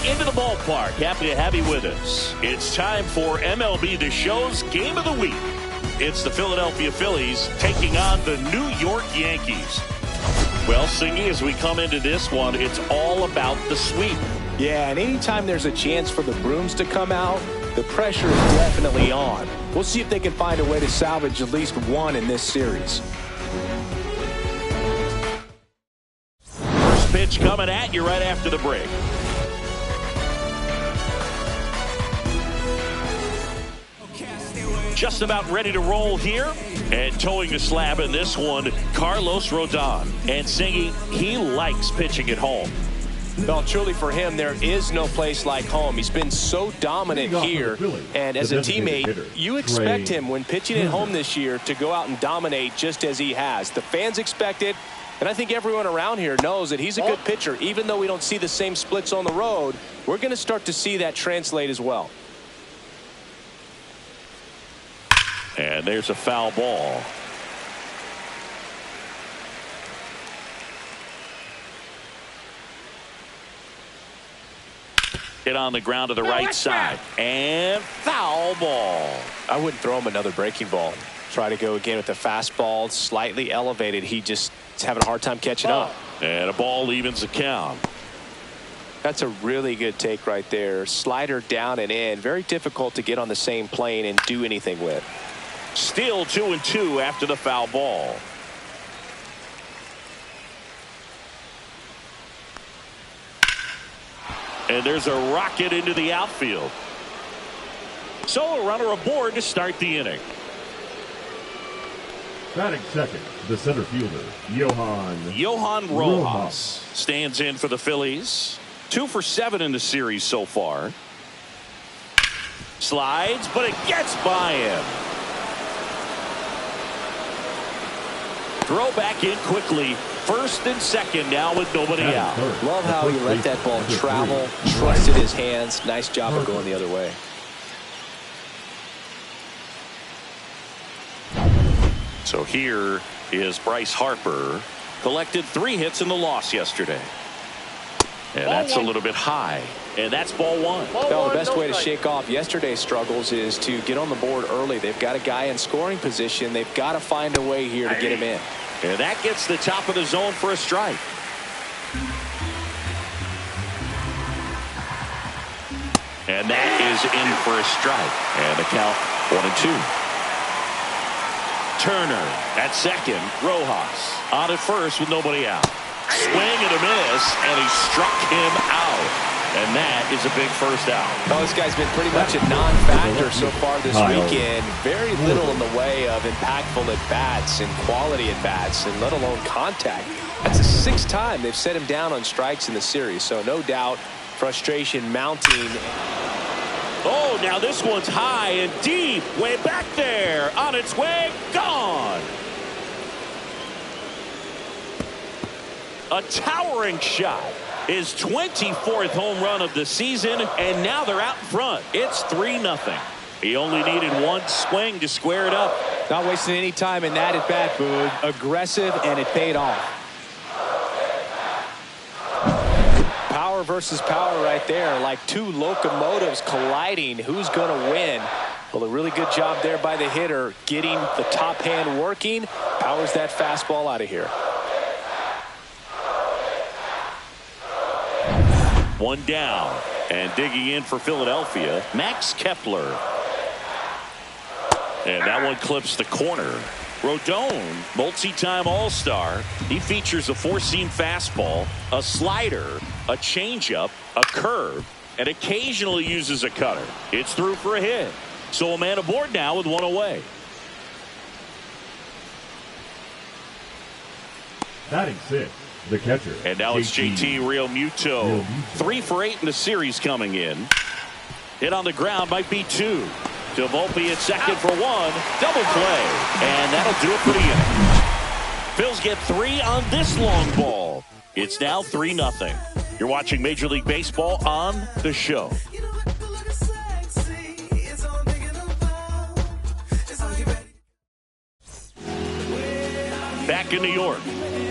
into the ballpark. Happy to have you with us. It's time for MLB The Show's Game of the Week. It's the Philadelphia Phillies taking on the New York Yankees. Well, Singy, as we come into this one, it's all about the sweep. Yeah, and anytime there's a chance for the brooms to come out, the pressure is definitely on. We'll see if they can find a way to salvage at least one in this series. First pitch coming at you right after the break. Just about ready to roll here. And towing the slab in this one, Carlos Rodon. And Singy, he likes pitching at home. Well, truly for him, there is no place like home. He's been so dominant here. And as a teammate, you expect him when pitching at home this year to go out and dominate just as he has. The fans expect it. And I think everyone around here knows that he's a good pitcher. Even though we don't see the same splits on the road, we're going to start to see that translate as well. And there's a foul ball. Hit on the ground to the right side. And foul ball. I wouldn't throw him another breaking ball. Try to go again with the fastball, slightly elevated. He just is having a hard time catching up. And a ball evens the count. That's a really good take right there. Slider down and in. Very difficult to get on the same plane and do anything with. Still 2-2 after the foul ball. And there's a rocket into the outfield. So a runner aboard to start the inning. Batting second, the center fielder, Johan Rojas stands in for the Phillies. 2 for 7 in the series so far. Slides, but it gets by him. Throw back in quickly. First and second now with nobody out. Love how he let that ball travel, trusted his hands. Nice job of going the other way. So here is Bryce Harper. Collected 3 hits in the loss yesterday. And that's a little bit high. And that's ball one. Well, the best way to shake off yesterday's struggles is to get on the board early. They've got a guy in scoring position. They've got to find a way here to get him in. And that gets the top of the zone for a strike. And that is in for a strike. And the count 1-2. Turner at second. Rojas on at first with nobody out. Swing and a miss, and he struck him out. And that is a big first out. Well, this guy's been pretty much a non-factor so far this weekend. Very little in the way of impactful at-bats and quality at-bats, and let alone contact. That's the 6th time they've set him down on strikes in the series. So no doubt frustration mounting. Oh, now this one's high and deep. Way back there. On its way. Gone. A towering shot. His 24th home run of the season, and now they're out in front. It's 3-0. He only needed one swing to square it up. Not wasting any time in that at bat, Boog. Aggressive, and it paid off. Power versus power right there, like 2 locomotives colliding. Who's going to win? Well, a really good job there by the hitter, getting the top hand working. Powers that fastball out of here. One down, and digging in for Philadelphia, Max Kepler. And that one clips the corner. Rodon, multi-time All-Star. He features a 4-seam fastball, a slider, a changeup, a curve, and occasionally uses a cutter. It's through for a hit. So a man aboard now with one away. Batting 6. The catcher. And now it's JT Realmuto. 3 for 8 in the series coming in. Hit on the ground might be 2. To Volpe at second for 1. Double play. And that'll do it for the inning. Phils get 3 on this long ball. It's now 3-0. You're watching Major League Baseball on The Show. Back in New York.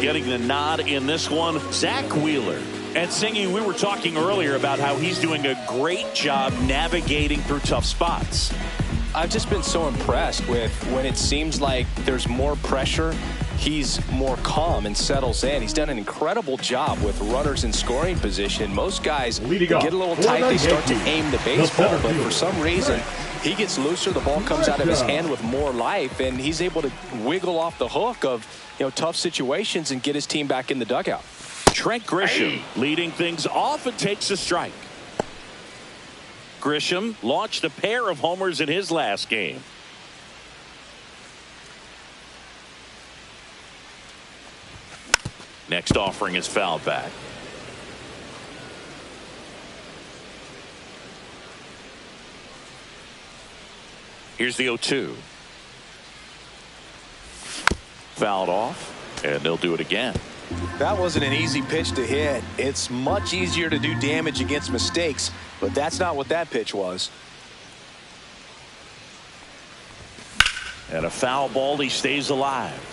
Getting the nod in this one, Zach Wheeler. And Singy, we were talking earlier about how he's doing a great job navigating through tough spots. I've just been so impressed with when it seems like there's more pressure, he's more calm and settles in. He's done an incredible job with runners in scoring position. Most guys get a little tight, they start to aim the baseball, but for some reason, he gets looser, the ball comes out of his hand with more life, and he's able to wiggle off the hook of tough situations and get his team back in the dugout. Trent Grisham leading things off and takes a strike. Grisham launched a pair of homers in his last game. Next offering is fouled back. Here's the 0-2. Fouled off, and they'll do it again. That wasn't an easy pitch to hit. It's much easier to do damage against mistakes, but that's not what that pitch was. And a foul ball, he stays alive.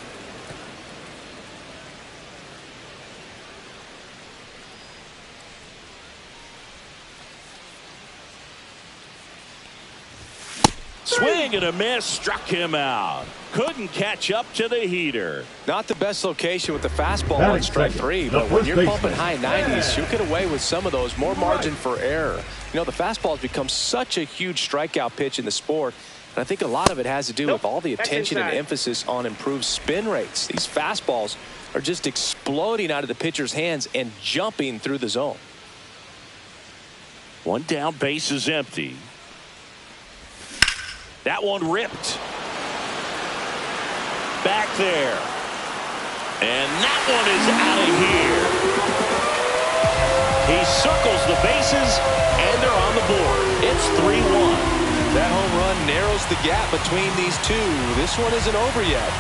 Swing and a miss, struck him out. Couldn't catch up to the heater. Not the best location with the fastball on strike three, but when you're pumping high 90s, you'll get away with some of those. More margin for error. The fastball has become such a huge strikeout pitch in the sport, and I think a lot of it has to do with all the attention and emphasis on improved spin rates. These fastballs are just exploding out of the pitcher's hands and jumping through the zone. One down, base is empty. That one ripped. Back there. And that one is out of here. He circles the bases, and they're on the board. It's 3-1. That home run narrows the gap between these two. This one isn't over yet.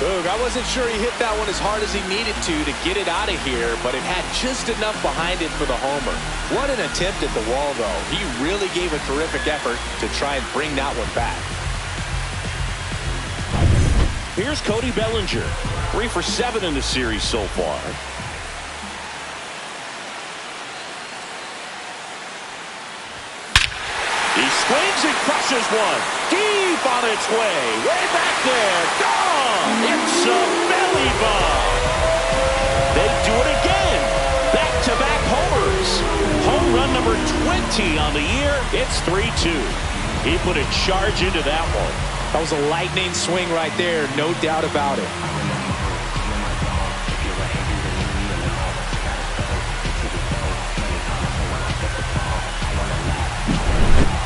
Boog, I wasn't sure he hit that one as hard as he needed to get it out of here, but it had just enough behind it for the homer. What an attempt at the wall, though. He really gave a terrific effort to try and bring that one back. Here's Cody Bellinger, 3 for 7 in the series so far. He swings and crushes one. Deep on its way. Way back there. Gone. It's a belly bomb. They do it again. Back-to-back homers. Home run number 20 on the year. It's 3-2. He put a charge into that one. That was a lightning swing right there. No doubt about it.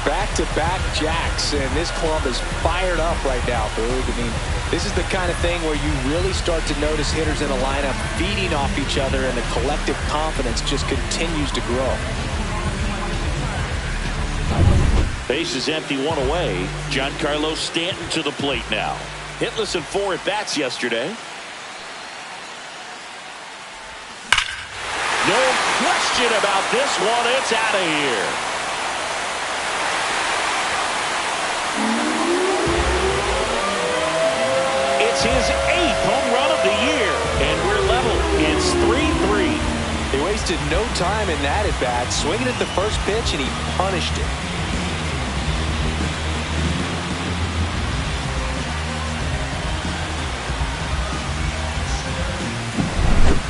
Back-to-back jacks, and this club is fired up right now, Boog. I mean, this is the kind of thing where you really start to notice hitters in a lineup feeding off each other, and the collective confidence just continues to grow. Base is empty, one away. Giancarlo Stanton to the plate now. Hitless in 4 at-bats yesterday. No question about this one. It's out of here. It's his 8th home run of the year, and we're level. It's 3-3. He wasted no time in that at-bat, swinging at the first pitch, and he punished it.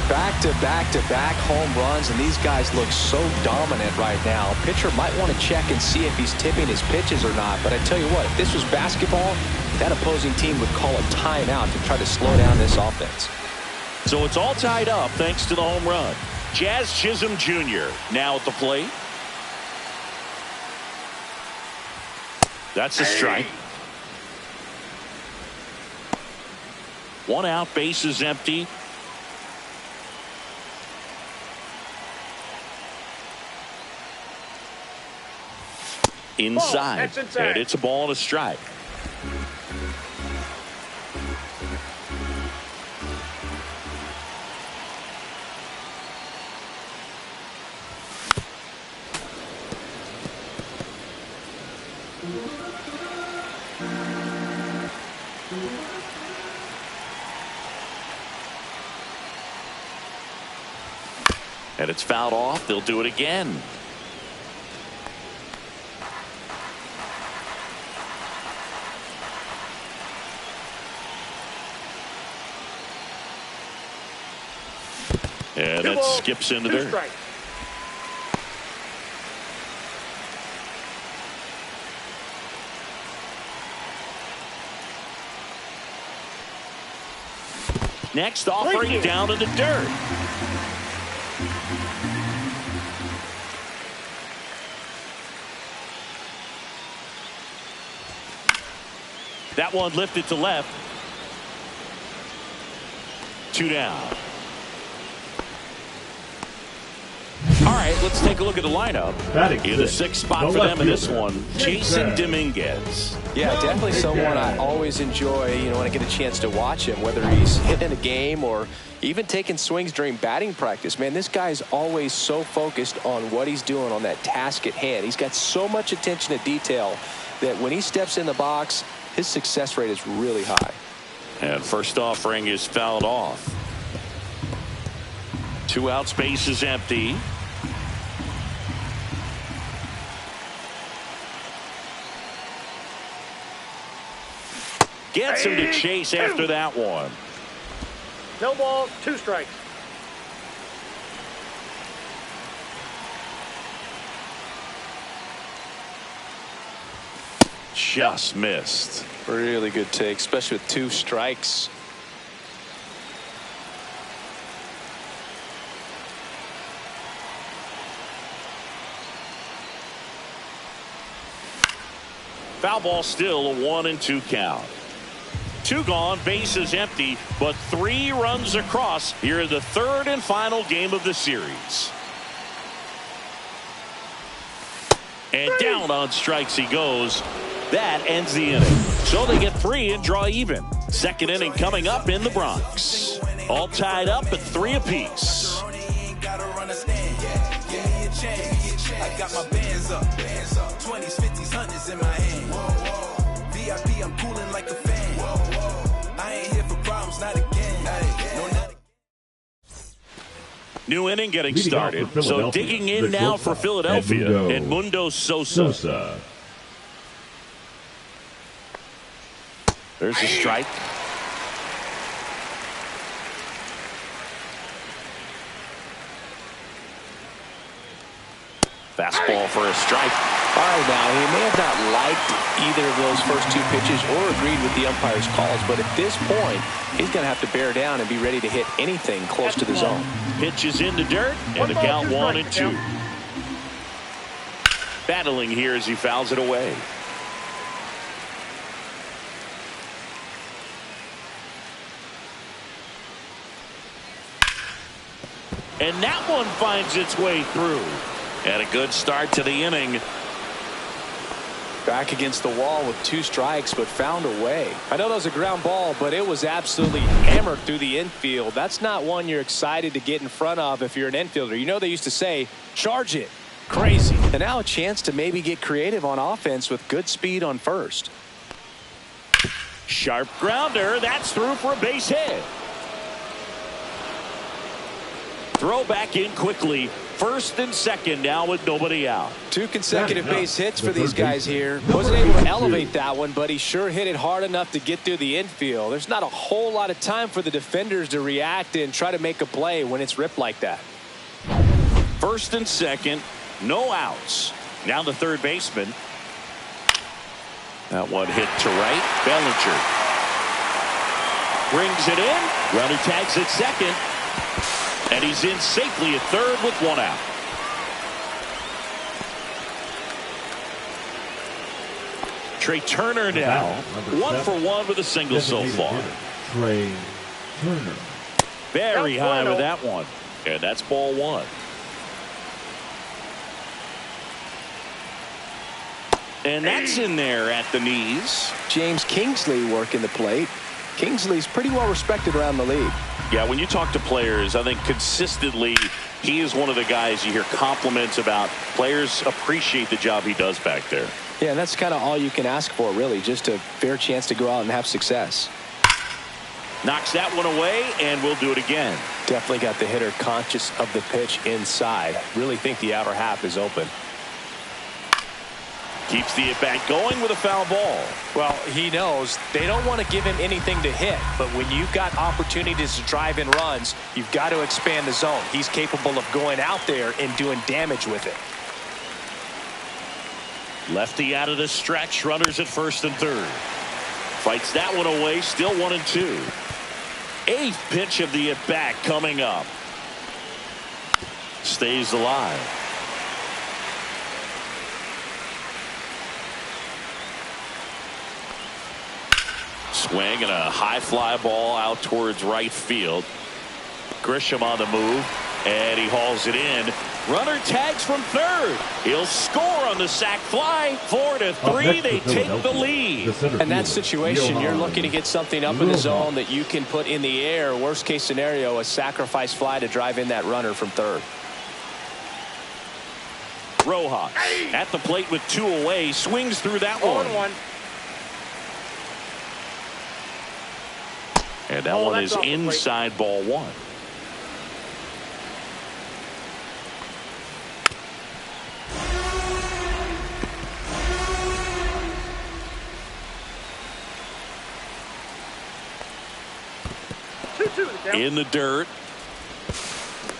Back-to-back-to-back home runs, and these guys look so dominant right now. Pitcher might want to check and see if he's tipping his pitches or not, but I tell you what, if this was basketball, that opposing team would call a timeout to try to slow down this offense. So it's all tied up thanks to the home run. Jazz Chisholm Jr. now at the plate. That's a strike. 1 out, base is empty. Inside, and it's a ball and a strike. And it's fouled off. They'll do it again. And that skips into there. Strike. Next offering down in the dirt. That one lifted to left. 2 down. All right, let's take a look at the lineup. In the 6th spot for them in this one, Jason Dominguez. Yeah, definitely someone I always enjoy, when I get a chance to watch him, whether he's hitting a game or even taking swings during batting practice. Man, this guy's always so focused on what he's doing on that task at hand. He's got so much attention to detail that when he steps in the box, his success rate is really high. And first offering is fouled off. 2 outs, base is empty. Gets him to chase after that one. No balls, 2 strikes. Just missed. Really good take, especially with 2 strikes. Foul ball, still a 1-2 count. 2 gone, base is empty, but 3 runs across here in the 3rd and final game of the series. And down on strikes he goes. That ends the inning. So they get 3 and draw even. 2nd inning coming up in the Bronx. All tied up at 3 apiece. I got my bands up, 20s, 50s, 100s in my hand. VIP, I'm cooling like a fan. I ain't here for problems, not again. No, not again. New inning getting started. So digging in now for Philadelphia, Edmundo Sosa. There's a strike. Fastball for a strike. All right, now, he may have not liked either of those first 2 pitches or agreed with the umpire's calls, but at this point, he's going to have to bear down and be ready to hit anything close to the zone. Pitches in the dirt, and the count 1-2. Battling here as he fouls it away. And that one finds its way through. And a good start to the inning. Back against the wall with 2 strikes, but found a way. I know that was a ground ball, but it was absolutely hammered through the infield. That's not one you're excited to get in front of if you're an infielder. You know they used to say, charge it. Crazy. And now a chance to maybe get creative on offense with good speed on first. Sharp grounder. That's through for a base hit. Throw back in quickly. 1st and 2nd now with nobody out. 2 consecutive base hits for these guys here. Wasn't able to elevate that one, but he sure hit it hard enough to get through the infield. There's not a whole lot of time for the defenders to react and try to make a play when it's ripped like that. 1st and 2nd, no outs. Now the 3rd baseman. That one hit to right. Bellinger brings it in. Runner tags at 2nd. And he's in safely at 3rd with 1 out. Trey Turner now. 1 for 1 with a single so far. Trey Turner. Very high with that one. And that's ball 1. And that's in there at the knees. James Kingsley working the plate. Kingsley's pretty well respected around the league. Yeah, when you talk to players, I think consistently he is one of the guys you hear compliments about. Players appreciate the job he does back there. Yeah, and that's kind of all you can ask for, really, just a fair chance to go out and have success. Knocks that one away, and we'll do it again. Definitely got the hitter conscious of the pitch inside. Really think the outer half is open. Keeps the at-bat going with a foul ball. Well, he knows they don't want to give him anything to hit, but when you've got opportunities to drive in runs, you've got to expand the zone. He's capable of going out there and doing damage with it. Lefty out of the stretch, runners at first and third. Fights that one away, still 1-2. Eighth pitch of the at-bat coming up. Stays alive. Swing and a high fly ball out towards right field. Grisham on the move, and he hauls it in. Runner tags from third. He'll score on the sac fly. 4-3. They take the lead. In that situation, you're looking to get something up in the zone that you can put in the air. Worst case scenario, a sacrifice fly to drive in that runner from third. Rojas at the plate with 2 away. Swings through that one. And that one is inside, ball 1. In the dirt.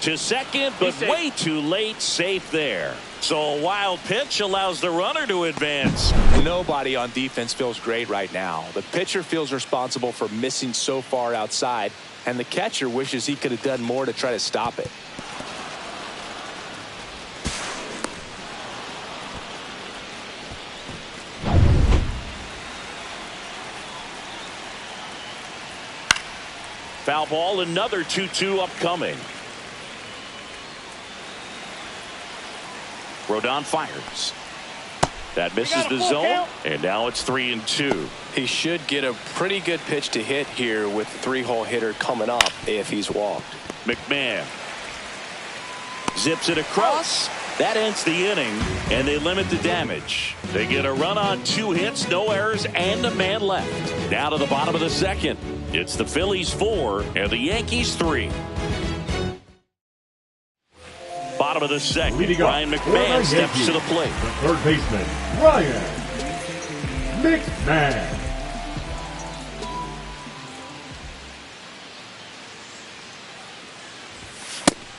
To second, but way too late. Safe there. So a wild pitch allows the runner to advance. Nobody on defense feels great right now. The pitcher feels responsible for missing so far outside, and the catcher wishes he could have done more to try to stop it. Foul ball, another 2-2 upcoming. Rodon fires. That misses the zone, and now it's 3-2. He should get a pretty good pitch to hit here with the 3-hole hitter coming up if he's walked. McMahon zips it across. That ends the inning, and they limit the damage. They get a run on 2 hits, no errors, and a man left. Now to the bottom of the second. It's the Phillies 4 and the Yankees 3. Bottom of the second, Ryan McMahon steps to the plate. The third baseman, Ryan McMahon.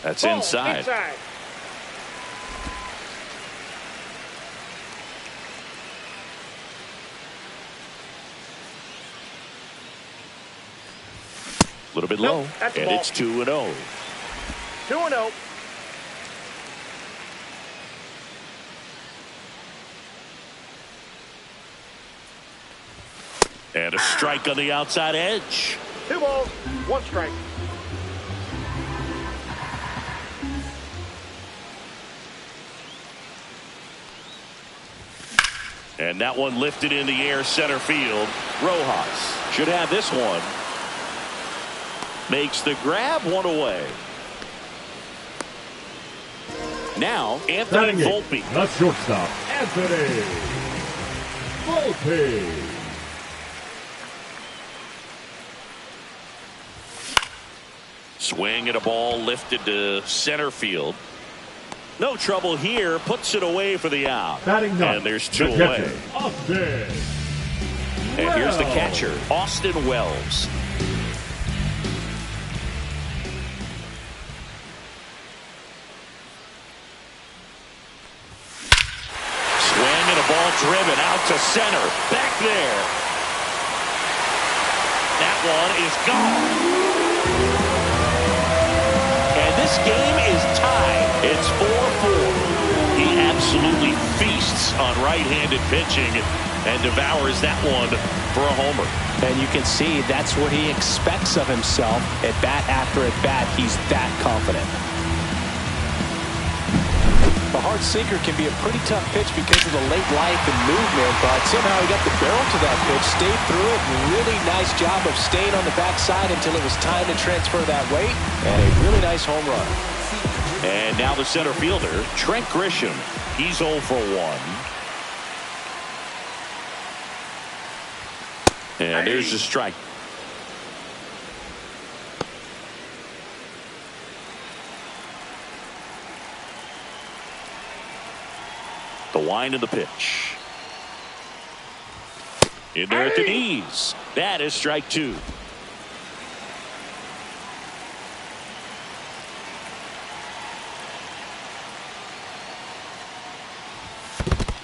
That's inside. A little bit low, and it's 2-0. 2-0. And a strike on the outside edge. 2 balls, 1 strike. And that one lifted in the air, center field. Rojas should have this one. Makes the grab, 1 away. Now, Anthony Volpe. The shortstop, Anthony Volpe. Swing and a ball lifted to center field. No trouble here. Puts it away for the out. And there's 2 away. And here's the catcher, Austin Wells. Swing and a ball driven out to center. Back there. That one is gone. This game is tied. It's 4-4. He absolutely feasts on right-handed pitching and devours that one for a homer. And you can see that's what he expects of himself. At bat after at bat, he's that confident. The hard sinker can be a pretty tough pitch because of the late life and movement, but somehow he got the barrel to that pitch, stayed through it, really nice job of staying on the backside until it was time to transfer that weight, and a really nice home run. And now the center fielder, Trent Grisham. He's 0 for 1. And there's the strike. The wind of the pitch. In there at the knees. That is strike two.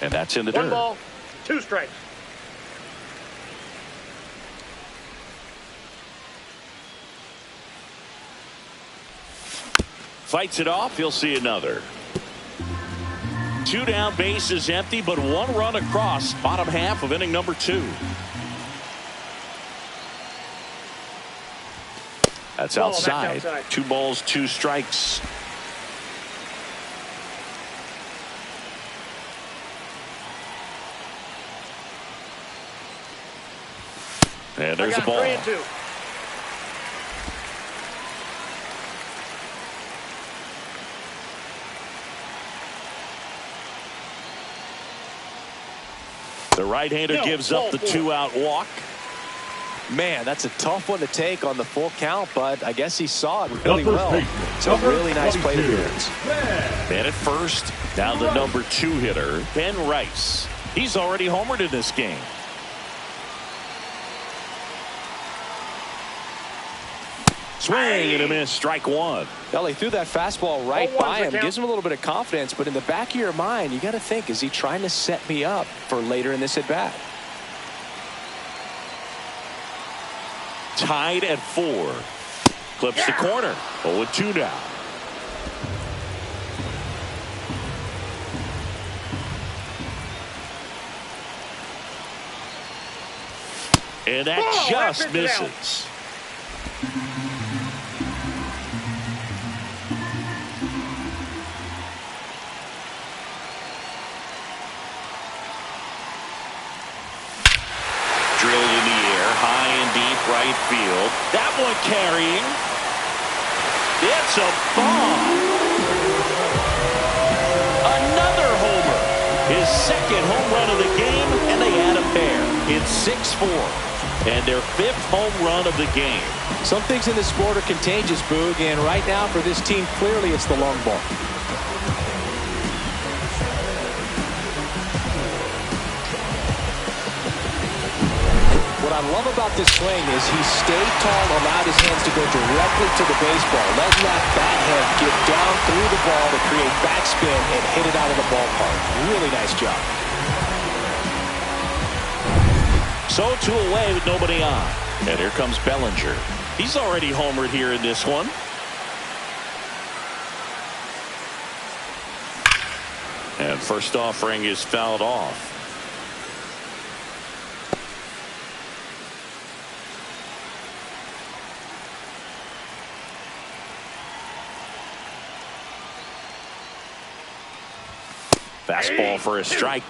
And that's in the dirt. 1 ball, 2 strikes. Fights it off. He'll see another. 2 down, bases empty, but 1 run across. Bottom half of inning number 2. That's outside. 2 balls, 2 strikes. And there's a ball. 3-2. The right-hander gives up the 2-out walk. Man, that's a tough one to take on the full count, but I guess he saw it really well. It's a really nice plate appearance. Man at first, now the number 2 hitter, Ben Rice. He's already homered in this game. Swing and a miss, strike 1. Well, he threw that fastball right by him. Gives him a little bit of confidence, but in the back of your mind, you got to think, is he trying to set me up for later in this at-bat? Tied at 4. Clips the corner. 0-2 now. And that just misses. Right field. That one carrying. It's a bomb. Another homer. His second home run of the game, and they add a pair. It's 6-4. And their 5th home run of the game. Some things in this sport are contagious, Boog, and right now for this team, clearly it's the long ball. What I love about this swing is he stayed tall, allowed his hands to go directly to the baseball, letting that bat head get down through the ball to create backspin and hit it out of the ballpark. Really nice job. So 2 away with nobody on. And here comes Bellinger. He's already homered here in this one. And first offering is fouled off. Fastball for a strike.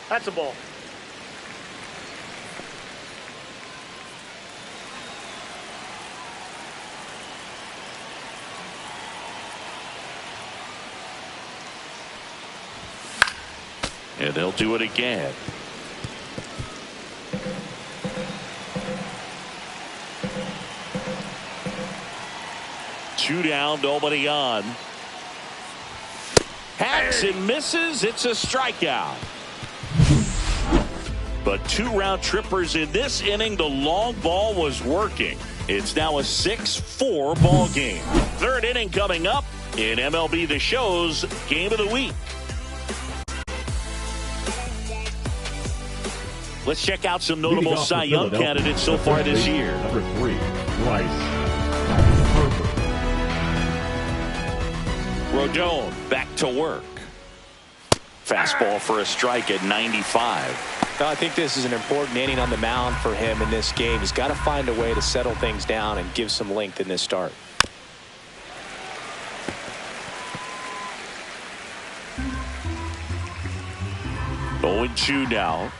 That's a ball. And they'll do it again. Two down, nobody on. Hacks and misses. It's a strikeout. But 2 round trippers in this inning. The long ball was working. It's now a 6-4 ball game. 3rd inning coming up in MLB The Show's Game of the Week. Let's check out some notable Cy Young candidates so far this year. Number 3, Bryce. Rodon back to work. Fastball for a strike at 95. I think this is an important inning on the mound for him in this game. He's got to find a way to settle things down and give some length in this start. Oh, 0-2 now.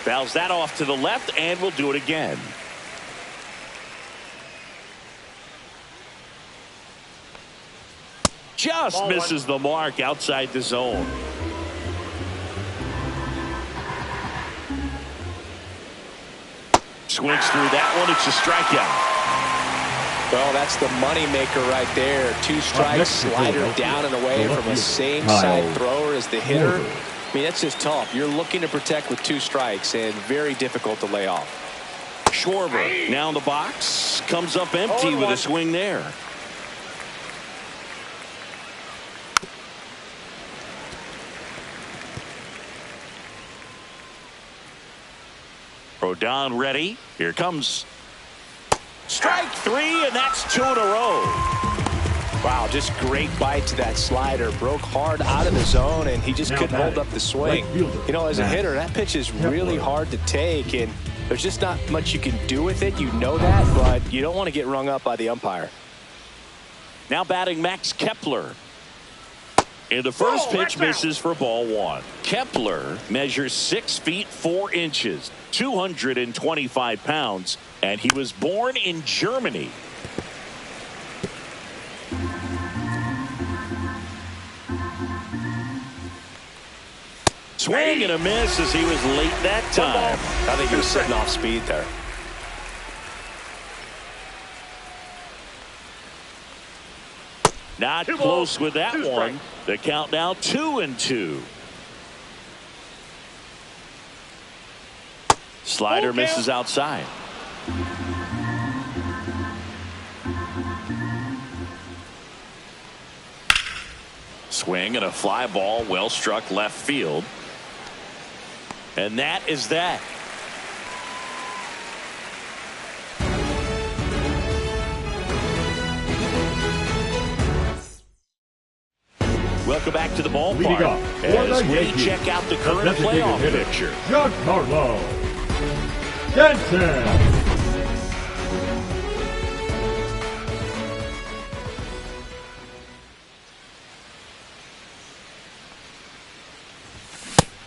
Fouls that off to the left, and we'll do it again. Just misses the mark outside the zone. Swings through that one. It's a strikeout. Well, that's the money maker right there. 2 strikes, slider down and away from a same side thrower as the hitter. I mean, that's just tough. You're looking to protect with 2 strikes and very difficult to lay off. Schwarber now in the box, comes up empty with a swing there. Rodon ready. Here comes strike 3, and that's 2 in a row. Wow, just great bite to that slider. Broke hard out of the zone, and he just couldn't hold up the swing. You know, as a hitter, that pitch is really hard to take, and there's just not much you can do with it. You know that, but you don't want to get rung up by the umpire. Now batting Max Kepler. And the first pitch misses for ball 1. Kepler measures 6 feet 4 inches, 225 pounds, and he was born in Germany. Swing and a miss as he was late that time. I think he was sitting off speed there. Not close with that one. The count now 2-2. Slider misses outside. Swing and a fly ball, well struck left field. And that is that. Welcome back to the ballpark as we check out the current playoff picture. Giancarlo Stanton.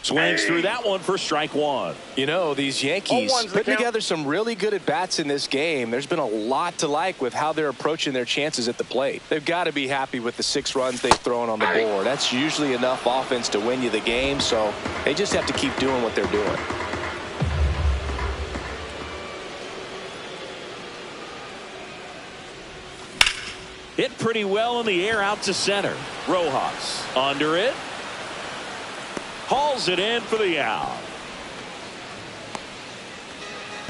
Swings through that one for strike 1. You know, these Yankees putting together some really good at-bats in this game. There's been a lot to like with how they're approaching their chances at the plate. They've got to be happy with the 6 runs they've thrown on the board. That's usually enough offense to win you the game, so they just have to keep doing what they're doing. Hit pretty well in the air out to center. Rojas under it. Hauls it in for the out.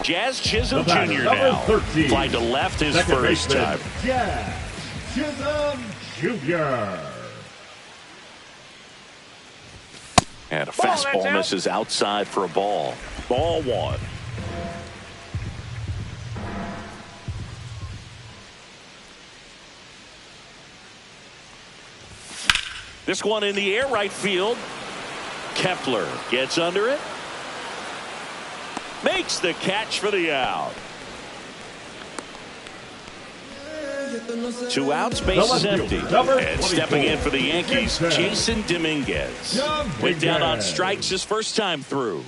Jazz Chisholm Jr. now. 13. Fly to left his first time. Jazz Chisholm Jr. And a fastball misses outside for a ball. Ball 1. This one in the air right field. Kepler gets under it. Makes the catch for the out. 2 outs, base is empty. And stepping in for the Yankees, Jason Dominguez. Went down on strikes his first time through.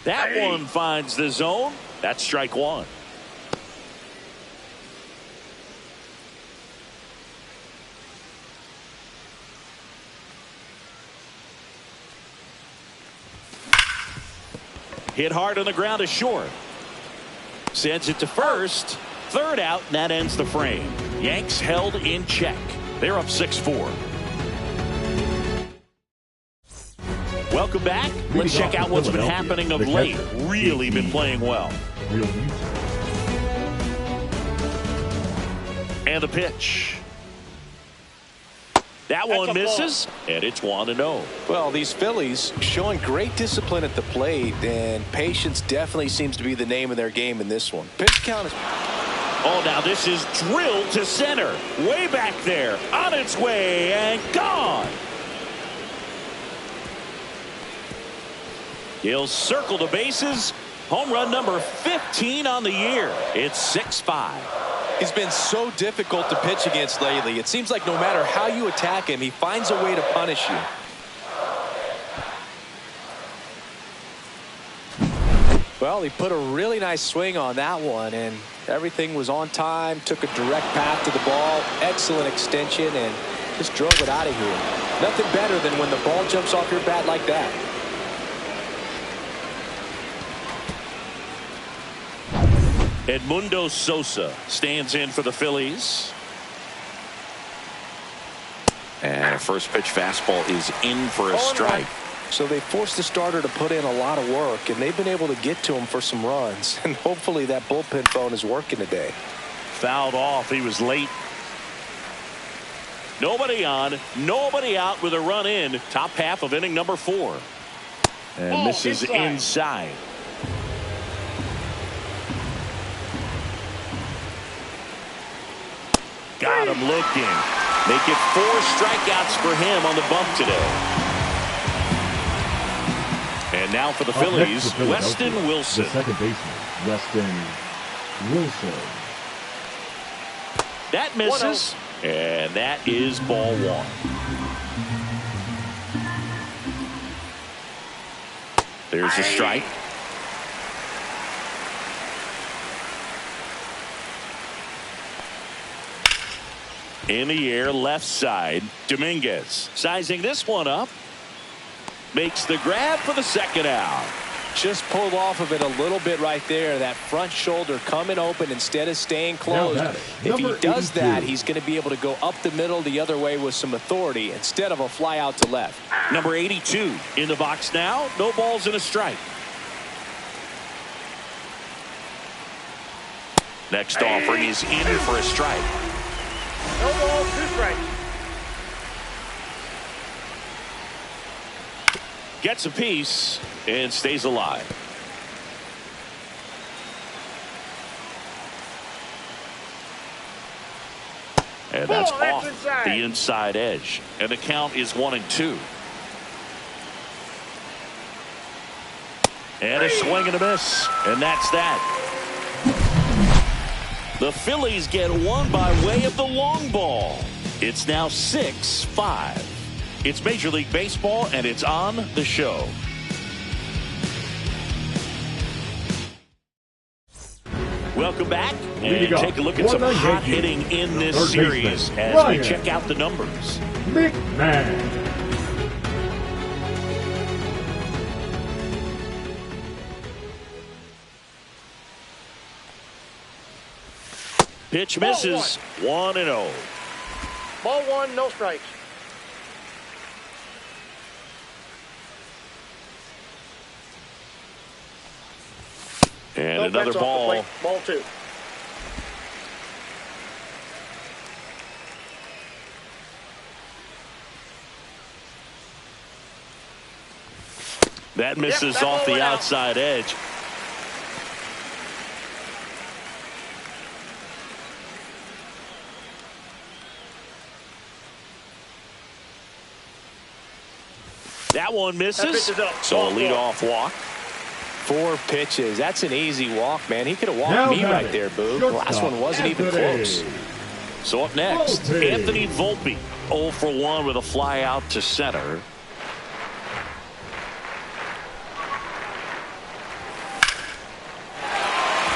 That one finds the zone. That's strike 1. Hit hard on the ground is short. Sends it to first. 3rd out, and that ends the frame. Yanks held in check. They're up 6-4. Welcome back. Let's check out what's been happening of late. Really been playing well. And the pitch. That one misses, and it's 1-0. Well, these Phillies showing great discipline at the plate, and patience definitely seems to be the name of their game in this one. Pitch count is... Oh, now this is drilled to center. Way back there. On its way and gone. He'll circle the bases. Home run number 15 on the year. It's 6-5. He's been so difficult to pitch against lately. It seems like no matter how you attack him, he finds a way to punish you. Well, he put a really nice swing on that one, and everything was on time. Took a direct path to the ball. Excellent extension, and just drove it out of here. Nothing better than when the ball jumps off your bat like that. Edmundo Sosa stands in for the Phillies. And a first pitch fastball is in for a strike. So they forced the starter to put in a lot of work, and they've been able to get to him for some runs. And hopefully that bullpen phone is working today. Fouled off. He was late. Nobody on, nobody out with a run in. Top half of inning number 4. And misses inside. Got him looking. Make it 4 strikeouts for him on the bump today. And now for the Phillies, Weston Wilson. The second baseman, Weston Wilson. That misses. And that is ball 1. There's a strike. In the air, left side. Dominguez sizing this one up. Makes the grab for the second out. Just pulled off of it a little bit right there. That front shoulder coming open instead of staying closed. If he does that, he's going to be able to go up the middle the other way with some authority instead of a fly out to left. Number 82 in the box now. No balls and a strike. Next offering is in for a strike. No balls, 2 strikes. Gets a piece and stays alive. And that's off the inside edge. And the count is 1-2. And a swing and a miss. And that's that. The Phillies get one by way of the long ball. It's now 6-5. It's Major League Baseball, and it's on the show. Welcome back, and take a look at some hot hitting in this series as we check out the numbers. McMahon. Pitch misses. 1-0. Ball 1, no strikes. And another ball. Ball 2. That misses off the outside edge. That one misses. So a leadoff walk. 4 pitches. That's an easy walk, man. He could have walked me right there, Boo. The last one wasn't even close. So up next, Anthony Volpe. 0 for 1 with a fly out to center.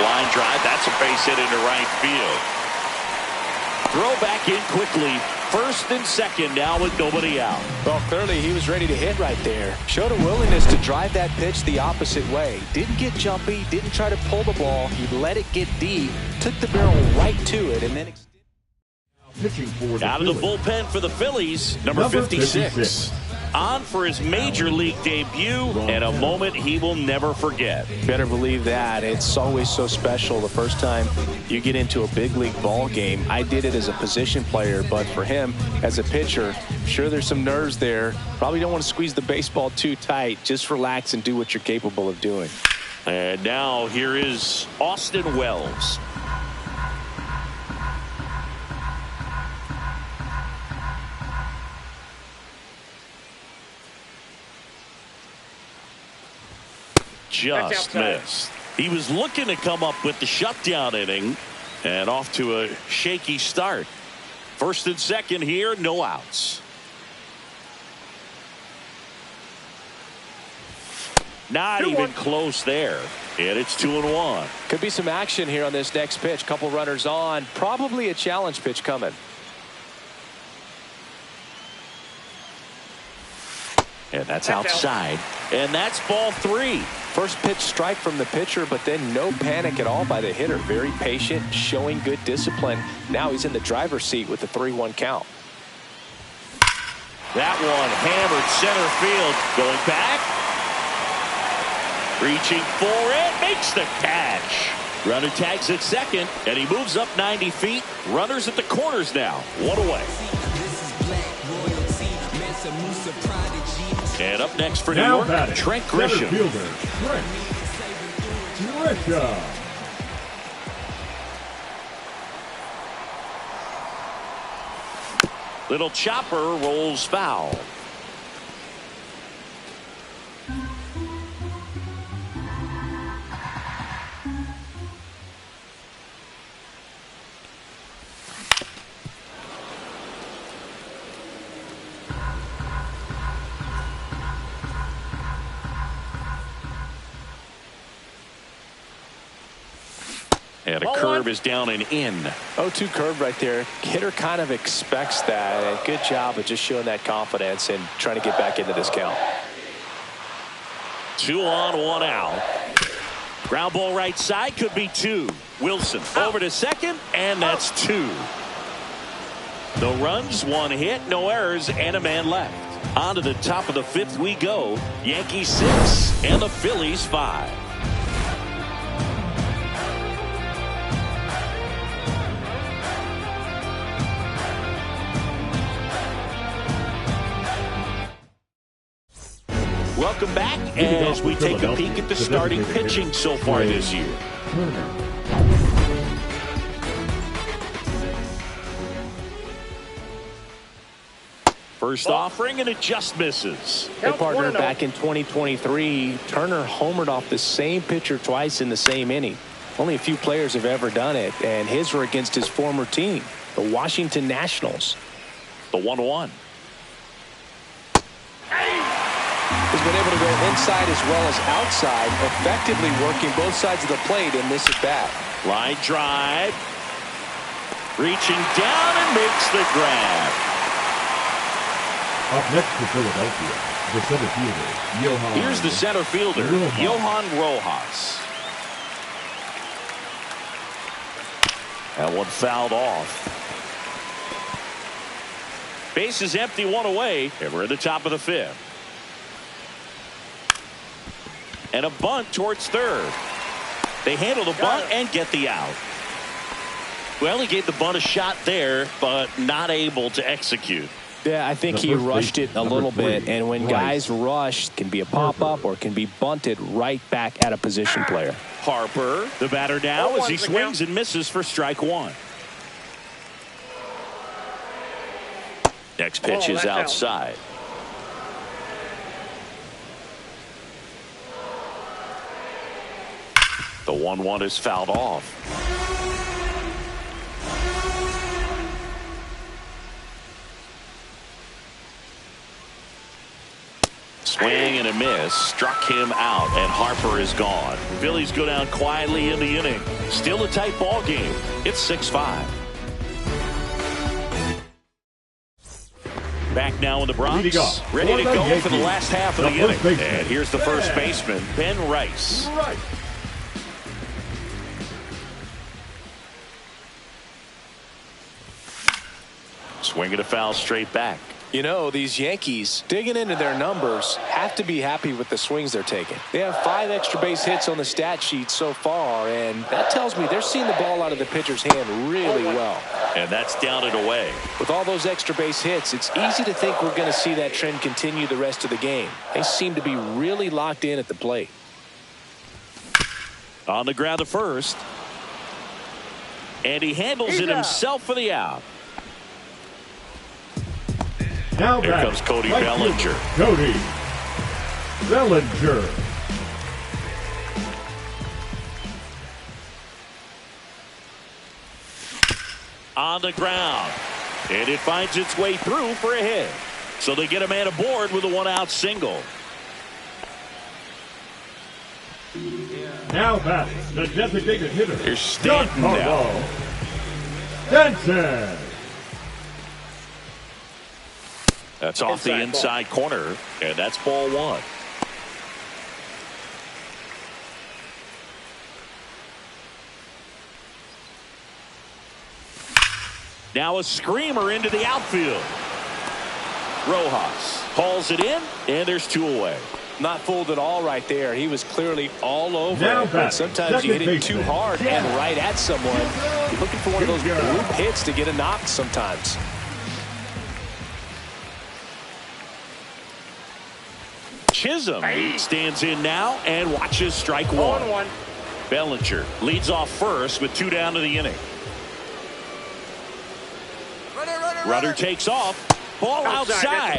Line drive. That's a base hit into right field. Throw back in quickly. First and second now with nobody out. Well, clearly he was ready to hit right there. Showed a willingness to drive that pitch the opposite way. Didn't get jumpy. Didn't try to pull the ball. He let it get deep. Took the barrel right to it and then out of the bullpen for the Phillies, number 56. On for his major league debut and a moment he will never forget. Better believe that. It's always so special the first time you get into a big league ball game. I did it as a position player, but for him as a pitcher, sure there's some nerves there. Probably don't want to squeeze the baseball too tight. Just relax and do what you're capable of doing. And now here is Austin Wells. Just missed. He was looking to come up with the shutdown inning and off to a shaky start. First and second here, no outs. Not even close there. And it's 2-1. Could be some action here on this next pitch. Couple runners on. Probably a challenge pitch coming. And that's outside. And that's ball 3. First pitch strike from the pitcher, but then no panic at all by the hitter. Very patient, showing good discipline. Now he's in the driver's seat with the 3-1 count. That one hammered center field. Going back. Reaching for it. Makes the catch. Runner tags at second, and he moves up 90 feet. Runners at the corners now. 1 away. And up next for New York, Trent Grisham. Little chopper rolls foul. And a curve is down and in. 0-2 curve right there. Hitter kind of expects that. And good job of just showing that confidence and trying to get back into this count. 2 on, 1 out. Ground ball right side, could be 2. Wilson over to second, and that's 2. No runs, 1 hit, no errors, and a man left. On to the top of the 5th we go. Yankees 6 and the Phillies 5. Welcome back as we take a peek at the starting pitching so far this year. First offering, and it just misses. Hey, partner, back in 2023, Turner homered off the same pitcher twice in the same inning. Only a few players have ever done it, and his were against his former team, the Washington Nationals. The 1-1. He's been able to go inside as well as outside, effectively working both sides of the plate in this at bat. Line drive. Reaching down and makes the grab. Up next for Philadelphia, the center fielder, Johan. Here's the center fielder, Johan Rojas. That one fouled off. Base is empty, 1 away, and we're at the top of the 5th. And a bunt towards third. They handle the bunt and get the out. Well, he gave the bunt a shot there, but not able to execute. Yeah, I think he rushed it a little bit, and when guys rush, it can be a pop-up or it can be bunted right back at a position player. Harper, the batter now, as he swings and misses for strike 1. Next pitch is outside. The 1-1 is fouled off. Swing and a miss. Struck him out, and Harper is gone. Phillies go down quietly in the inning. Still a tight ball game. It's 6-5. Back now in the Bronx. Ready to go for the last half of the inning. And here's the first baseman, Ben Rice. Swinging a foul straight back. You know, these Yankees, digging into their numbers, have to be happy with the swings they're taking. They have 5 extra base hits on the stat sheet so far, and that tells me they're seeing the ball out of the pitcher's hand really well. And that's down and away. With all those extra base hits, it's easy to think we're going to see that trend continue the rest of the game. They seem to be really locked in at the plate. On the ground to first. And he handles it himself for the out. Now Here comes Cody Bellinger. Cody Bellinger. On the ground. And it finds its way through for a hit. So they get a man aboard with a 1-out single. Now back, the designated hitter. Here's Stanton now. Stanton. That's off the inside corner, and that's ball one. Now a screamer into the outfield. Rojas hauls it in, and there's two away. Not fooled at all right there. He was clearly all over it. And sometimes you hit it too hard and right at someone. You're looking for one of those loop hits to get a knock sometimes. Chisholm stands in now and watches strike one. 0-1. Bellinger leads off first with 2 down to the inning. Runner takes off. Ball outside.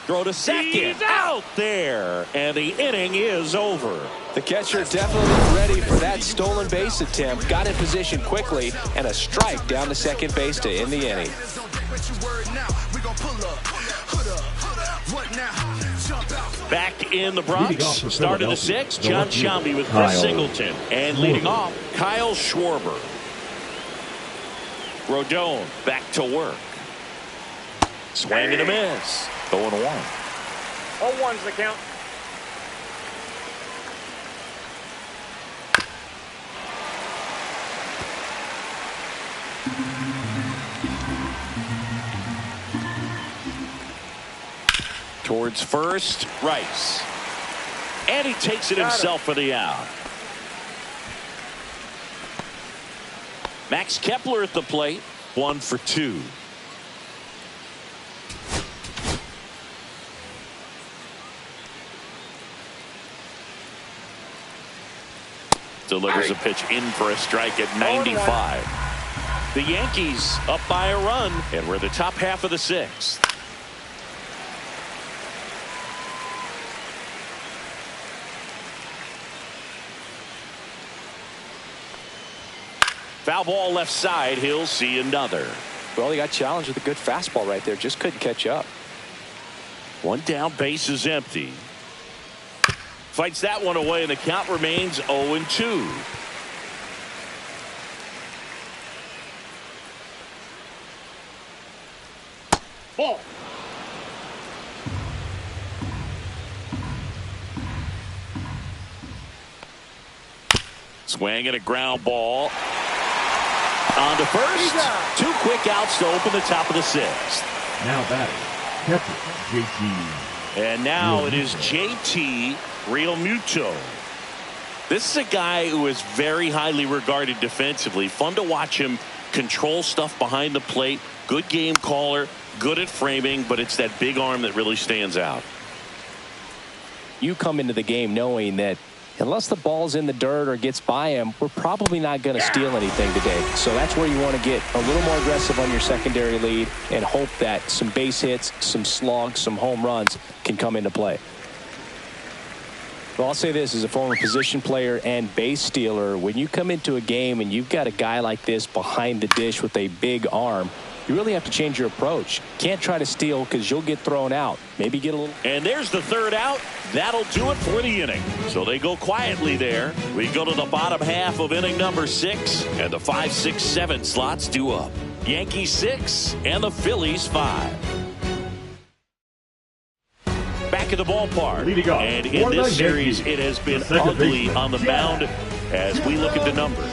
Throw to second. He's out there. And the inning is over. The catcher definitely ready for that stolen base attempt. Got in position quickly. And a strike down to second base to end the inning. Back in the Bronx. Start of the 6th. John Shambi with Chris Singleton. And leading off, Kyle Schwarber. Rodon back to work. Swing and a miss. 0-1. 0-1's the count. Towards first, Rice. And he takes it himself for the out. Max Kepler at the plate. 1 for 2. Delivers a pitch in for a strike at 95. The Yankees up by a run, and we're the top half of the 6th. Foul ball left side. He'll see another. Well, he got challenged with a good fastball right there. Just couldn't catch up. 1 down, base is empty. Fights that one away, and the count remains 0-2. Ball. Swing and a ground ball. On to first. 2 quick outs to open the top of the 6th. Now batting, catcher, JT. And now it is JT Realmuto. This is a guy who is very highly regarded defensively. Fun to watch him control stuff behind the plate. Good game caller, good at framing, but it's that big arm that really stands out. You come into the game knowing that unless the ball's in the dirt or gets by him, we're probably not going to steal anything today. So that's where you want to get a little more aggressive on your secondary lead and hope that some base hits, some slugs, some home runs can come into play. Well, I'll say this as a former position player and base stealer. When you come into a game and you've got a guy like this behind the dish with a big arm, you really have to change your approach. Can't try to steal because you'll get thrown out. Maybe get a little. And there's the 3rd out. That'll do it for the inning. So they go quietly there. We go to the bottom half of inning number 6, and the 5, 6, 7 slots due up. Yankees 6 and the Phillies 5. Back at the ballpark. And in this series, it has been ugly on the mound as we look at the numbers.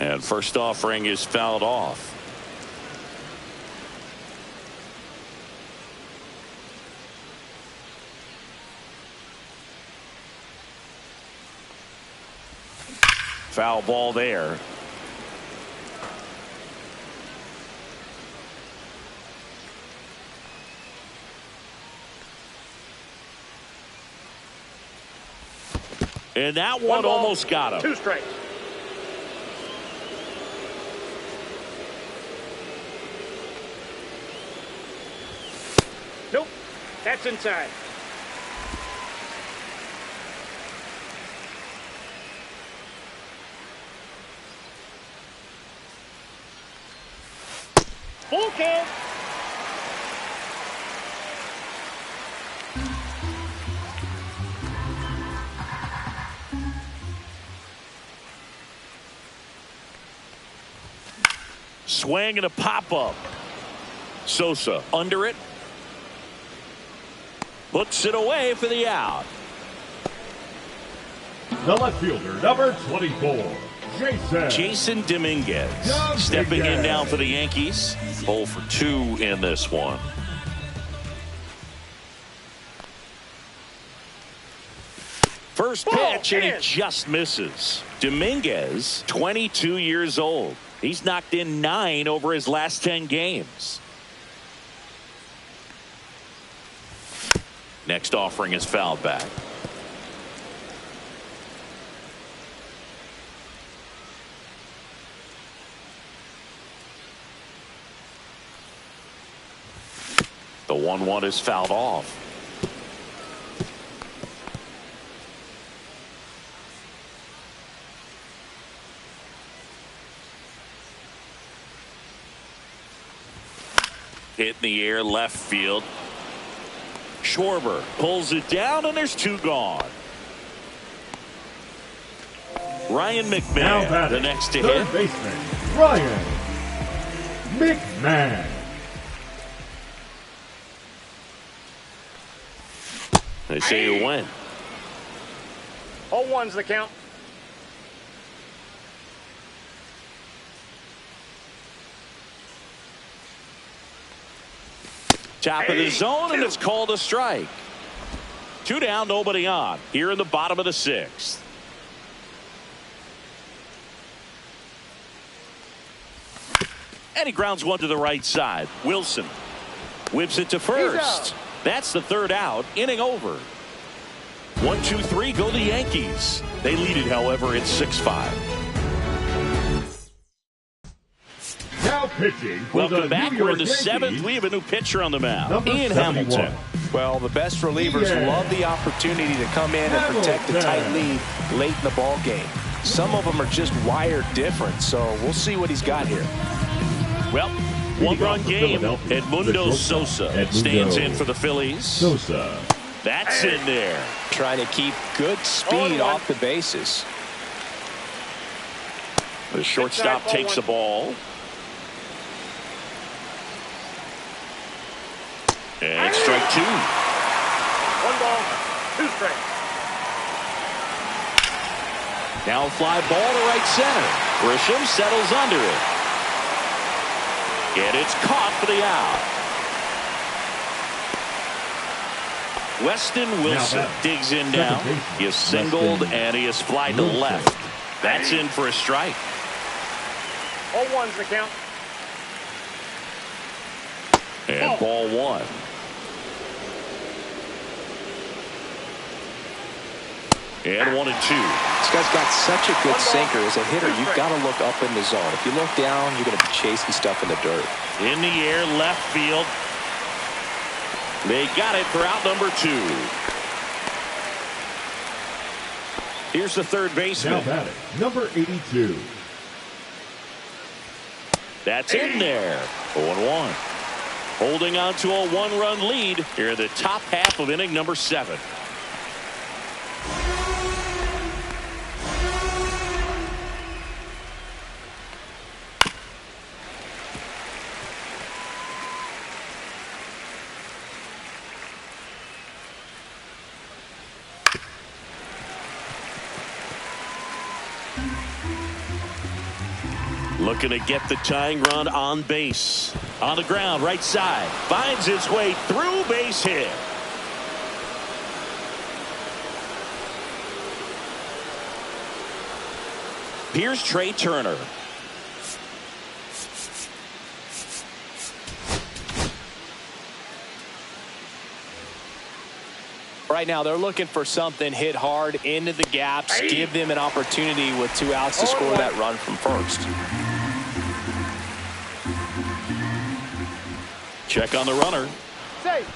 And first offering is fouled off. Foul ball there. And that one almost got him. 2 strikes. Nope. That's inside. Full count. Swing and a pop-up. Sosa under it. Puts it away for the out. The left fielder, number 24, Jason Dominguez. Stepping in now for the Yankees. 0 for 2 in this one. First pitch, and he just misses. Dominguez, 22 years old. He's knocked in 9 over his last 10 games. Next offering is fouled back. The 1-1 is fouled off. Hit in the air, left field. Schwarber pulls it down, and there's 2 gone. Ryan McMahon, the next to hit. Third baseman, Ryan McMahon. They say you win. 0-1's the count. Top of the zone, and it's called a strike. 2 down, nobody on. Here in the bottom of the 6th. And he grounds one to the right side. Wilson whips it to first. That's the 3rd out. Inning over. 1, 2, 3 go the Yankees. They lead it, however, at 6-5. Now pitching for Welcome the back. New We're York in the 7th. Yankees, We have a new pitcher on the mound. number Ian 71. Hamilton. Well, the best relievers love the opportunity to come in and protect a tight lead late in the ball game. Some of them are just wired different, so we'll see what he's got here. Well, 1-run game. Edmundo Sosa stands in for the Phillies. Sosa. That's in there. Trying to keep good speed off the bases. The shortstop takes the ball. And strike 2. 1 ball, 2 strikes. Now fly ball to right center. Grisham settles under it. And it's caught for the out. Weston Wilson digs in now. He is singled and he is flied to left. That's in for a strike. 0-1's the count. And ball 1. And 1 and 2. This guy's got such a good sinker. As a hitter, you've got to look up in the zone. If you look down, you're going to be chasing stuff in the dirt. In the air, left field. They got it for out number 2. Here's the third baseman. Now batting, number 82. That's in there. 0-1. Holding on to a 1-run lead here in the top half of inning number 7. Looking to get the tying run on base. On the ground, right side. Finds his way through, base hit. Here's Trey Turner. Right now, they're looking for something hit hard into the gaps, give them an opportunity with 2 outs to score that run from first. Check on the runner. Safe.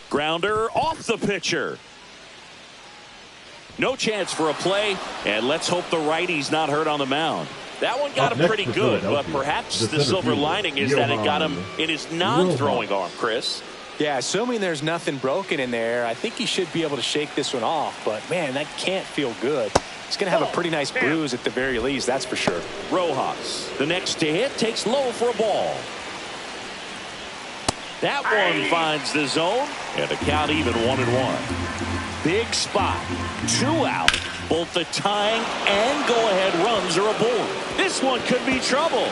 Grounder off the pitcher. No chance for a play, and let's hope the righty's not hurt on the mound. That one got him pretty good, but perhaps the silver lining is that it got him in his non-throwing arm, Chris. Yeah, assuming there's nothing broken in there, I think he should be able to shake this one off. But, man, that can't feel good. He's going to have a pretty nice bruise at the very least, that's for sure. Rojas, the next to hit, takes low for a ball. That one finds the zone, and the count even 1-1. Big spot, 2 out. Both the tying and go-ahead runs are aboard. This one could be trouble.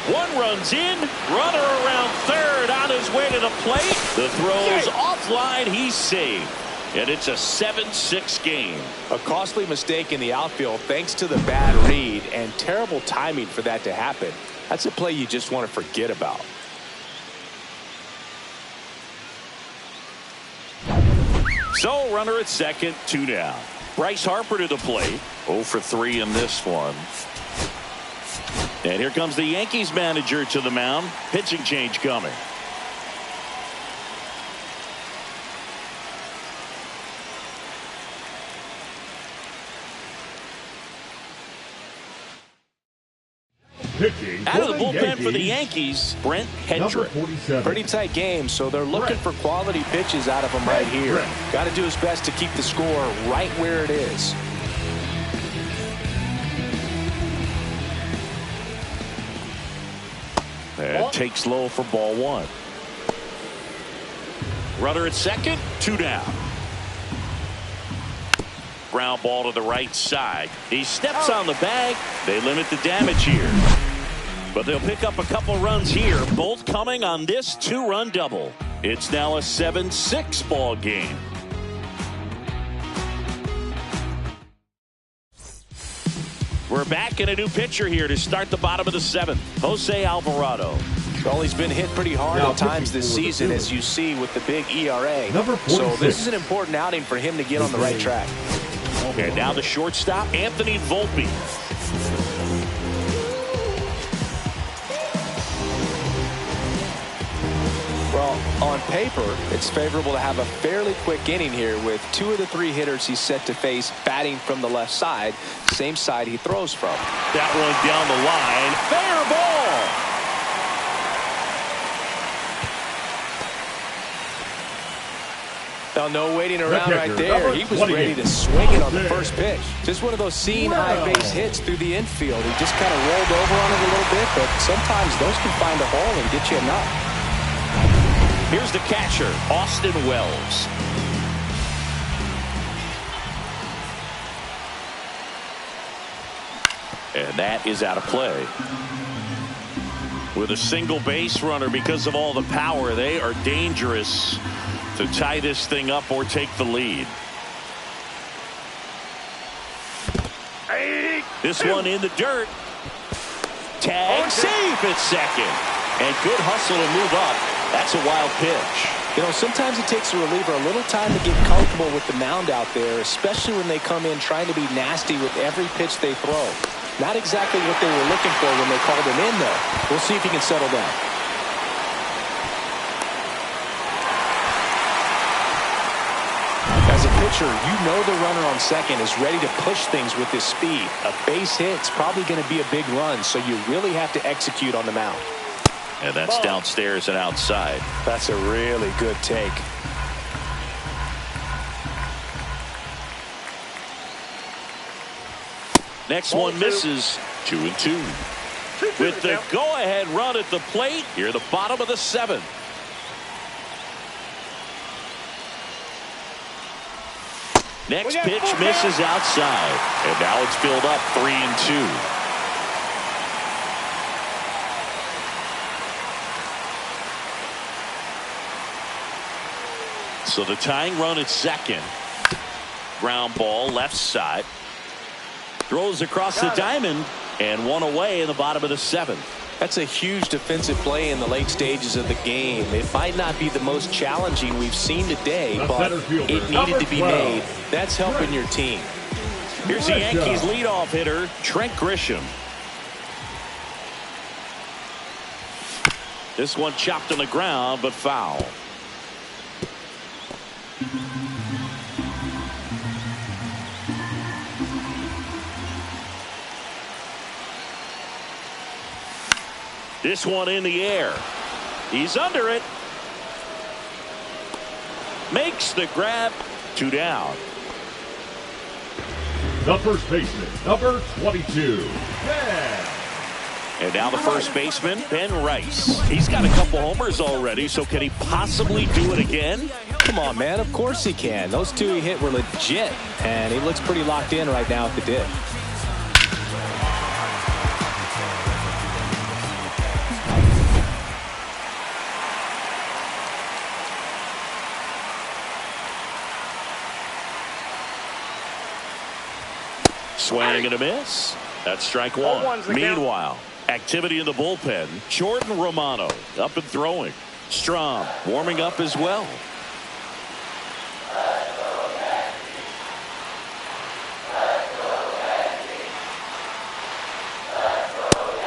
1 run's in, runner around third on his way to the plate. The throw's offline, he's saved. And it's a 7-6 game. A costly mistake in the outfield thanks to the bad read and terrible timing for that to happen. That's a play you just want to forget about. So runner at second, 2 down. Bryce Harper to the plate. 0 for 3 in this one. And here comes the Yankees manager to the mound. Pitching change coming. Pitching out of the bullpen for the Yankees, Brent Hendrick. Pretty tight game, so they're looking for quality pitches out of him right here. Got to do his best to keep the score right where it is. And takes low for ball 1. Runner at second, 2 down. Ground ball to the right side. He steps on the bag. They limit the damage here. But they'll pick up a couple runs here, both coming on this 2-run double. It's now a 7-6 ball game. We're back in a new pitcher here to start the bottom of the 7th. Jose Alvarado. Well, he's been hit pretty hard at times this season, as you see with the big ERA. So this is an important outing for him to get on the right track. And now the shortstop, Anthony Volpe. Well, on paper, it's favorable to have a fairly quick inning here with 2 of the 3 hitters he's set to face batting from the left side, same side he throws from. That one down the line. Fair ball. Now, no waiting around right there. He was ready to swing it on the first pitch. Just one of those seeing high base hits through the infield. He just kind of rolled over on it a little bit, but sometimes those can find a hole and get you a knock. Here's the catcher, Austin Wells. And that is out of play. With a single base runner, because of all the power, they are dangerous to tie this thing up or take the lead. This one in the dirt. Tag safe at second. And good hustle to move up. That's a wild pitch. You know, sometimes it takes a reliever a little time to get comfortable with the mound out there, especially when they come in trying to be nasty with every pitch they throw. Not exactly what they were looking for when they called him in, though. We'll see if he can settle down. As a pitcher, you know the runner on second is ready to push things with his speed. A base hit's probably going to be a big run, so you really have to execute on the mound. And that's downstairs and outside. That's a really good take. Next one misses. 2-2. With the go-ahead run at the plate, here the bottom of the 7th. Next pitch misses outside. And now it's filled up 3-2. So the tying run at second. Ground ball left side. Throws across the diamond and one away in the bottom of the 7th. That's a huge defensive play in the late stages of the game. It might not be the most challenging we've seen today, but it needed to be made. That's helping your team. Here's the Yankees leadoff hitter, Trent Grisham. This one chopped on the ground, but foul. This one in the air. He's under it. makes the grab. 2 down. The first baseman, number 22, Ben. And now the first baseman, Ben Rice. He's got a couple homers already, so can he possibly do it again? Come on, man. Of course he can. Those two he hit were legit, and he looks pretty locked in right now at the dish. Swing and a miss. That's strike one. Meanwhile, activity in the bullpen. Jordan Romano up and throwing. Strom warming up as well.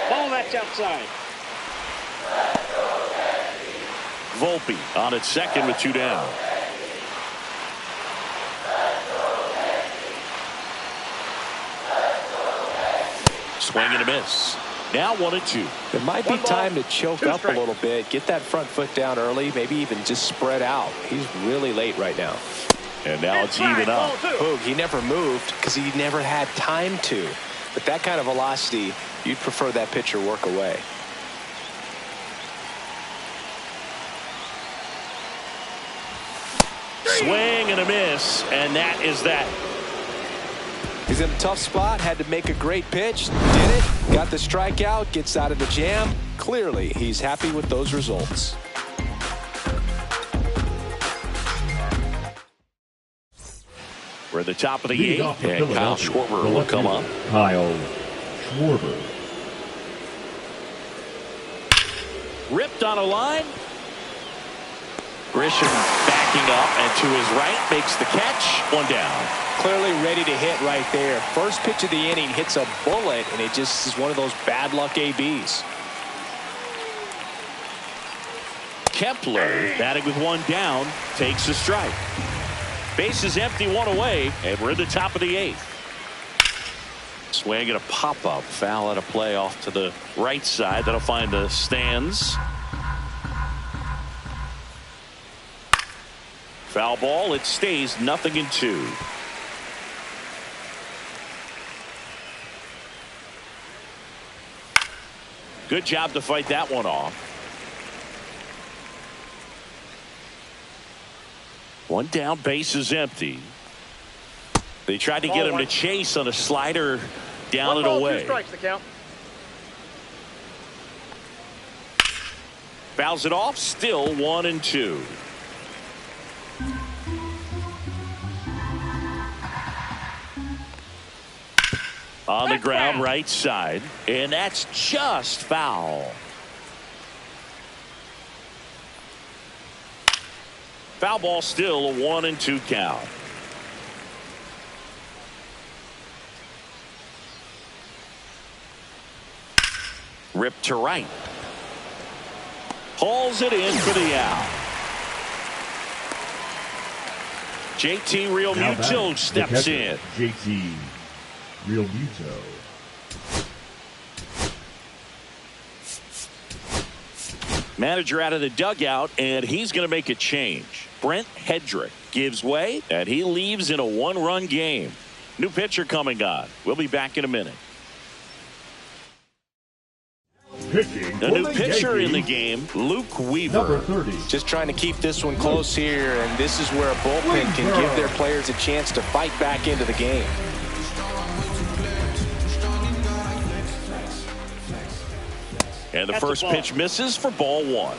Ball that's outside. Volpe on its second with 2 down. Swing and a miss. Now 1-2. It might be time to choke up a little bit, get that front foot down early, maybe even just spread out. He's really late right now. And now it's even up. Boog, he never moved because he never had time to. But that kind of velocity, you'd prefer that pitcher work away. Swing and a miss, and that is that. He's in a tough spot, had to make a great pitch, did it, got the strikeout, gets out of the jam. Clearly, he's happy with those results. We're at the top of the 8th, and Kyle Schwarber will come up. Kyle Schwarber. Ripped on a line. Grisham backing up, and to his right makes the catch. 1 down. Clearly ready to hit right there. First pitch of the inning hits a bullet, and it just is one of those bad luck ABs. Kepler batting with 1 down takes a strike. Base is empty, 1 away, and we're at the top of the 8th. Swing and a pop-up. Foul out of play off to the right side. That'll find the stands. Foul ball. It stays 0-2. Good job to fight that one off. 1 down, base is empty. They tried to get him to chase on a slider down and away. 2 strikes, the count. Fouls it off, still 1-2. On the ground, right side, and that's just foul. Foul ball, still a 1-2 count. Ripped to right. Hauls it in for the out. JT Realmuto steps in. JT Realmuto. Manager out of the dugout, and he's going to make a change. Brent Hedrick gives way, and he leaves in a 1-run game. New pitcher coming on. We'll be back in a minute. Pitching A new pitcher in the game, Luke Weaver. Number 30. Just trying to keep this one close here, and this is where a bullpen can give their players a chance to fight back into the game. And the first pitch misses for ball 1.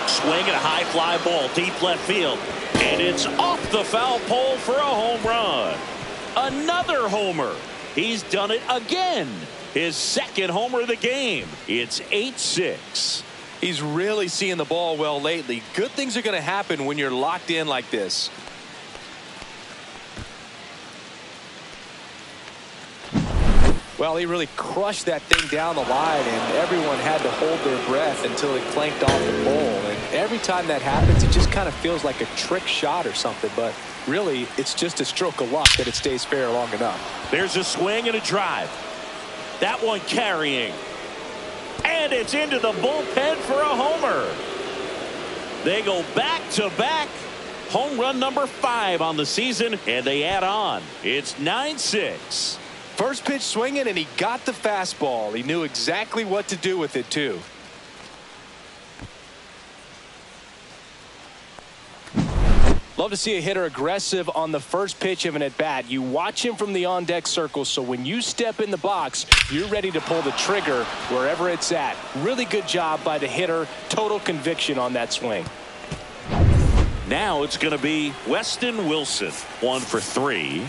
Swing and a high fly ball, deep left field. And it's off the foul pole for a home run. Another homer. He's done it again. His second homer of the game. It's 8-6. He's really seeing the ball well lately. Good things are going to happen when you're locked in like this. Well, he really crushed that thing down the line, and everyone had to hold their breath until it clanked off the pole. And every time that happens, it just kind of feels like a trick shot or something. But really, it's just a stroke of luck that it stays fair long enough. There's a swing and a drive. That one carrying. And it's into the bullpen for a homer. They go back-to-back. Home run number 5 on the season, and they add on. It's 9-6. First pitch swinging, and he got the fastball. He knew exactly what to do with it, too. Love to see a hitter aggressive on the first pitch of an at-bat. You watch him from the on-deck circle, so when you step in the box, you're ready to pull the trigger wherever it's at. Really good job by the hitter. Total conviction on that swing. Now it's going to be Weston Wilson, 1 for 3.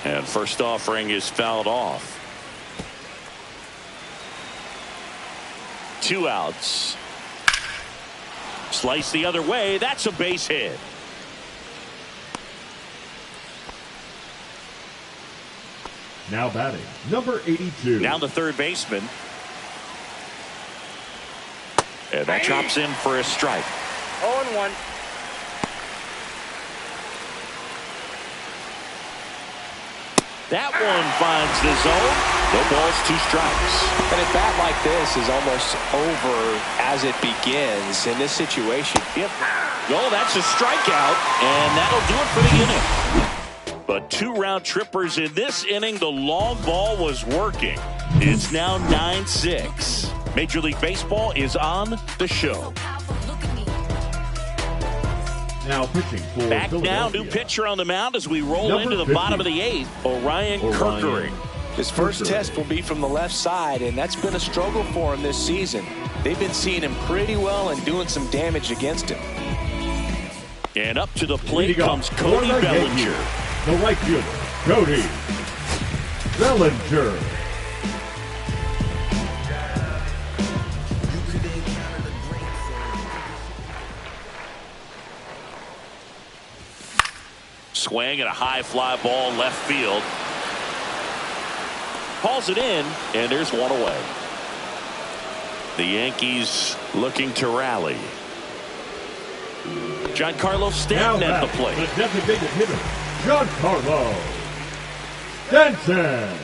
And first offering is fouled off. 2 outs. Slice the other way. That's a base hit. Now batting, number 82. Down the third baseman. And that drops in for a strike. 0-1. That one finds the zone. No balls, 2 strikes. And a bat like this is almost over as it begins in this situation. Yep. Oh, that's a strikeout, and that'll do it for the inning. But 2 round trippers in this inning. The long ball was working. It's now 9-6. Major League Baseball is on the show. Now pitching for Back now, new pitcher on the mound as we roll into the bottom of the 8th. Orion Kerkering. His first test will be from the left side, and that's been a struggle for him this season. They've been seeing him pretty well and doing some damage against him. And up to the plate comes Cody Bellinger. The right fielder, Cody Bellinger. Swing and a high fly ball left field. Calls it in, and there's one away. The Yankees looking to rally. Giancarlo Stanton at the plate. The designated hitter, Giancarlo Stanton.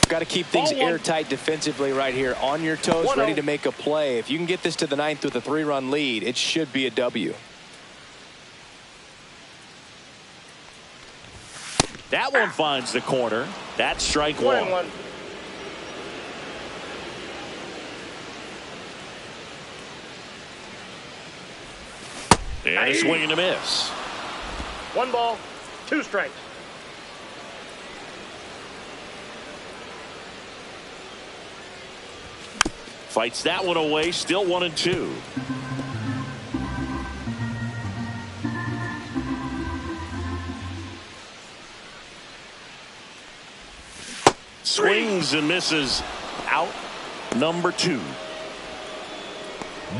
Got to keep things airtight defensively right here. On your toes, ready to make a play. If you can get this to the 9th with a 3-run lead, it should be a W. That one finds the corner. That's strike 1. 1-1. And a swing and a miss. 1 ball, 2 strikes. Fights that one away. Still 1-2. Swings and misses. Out number 2.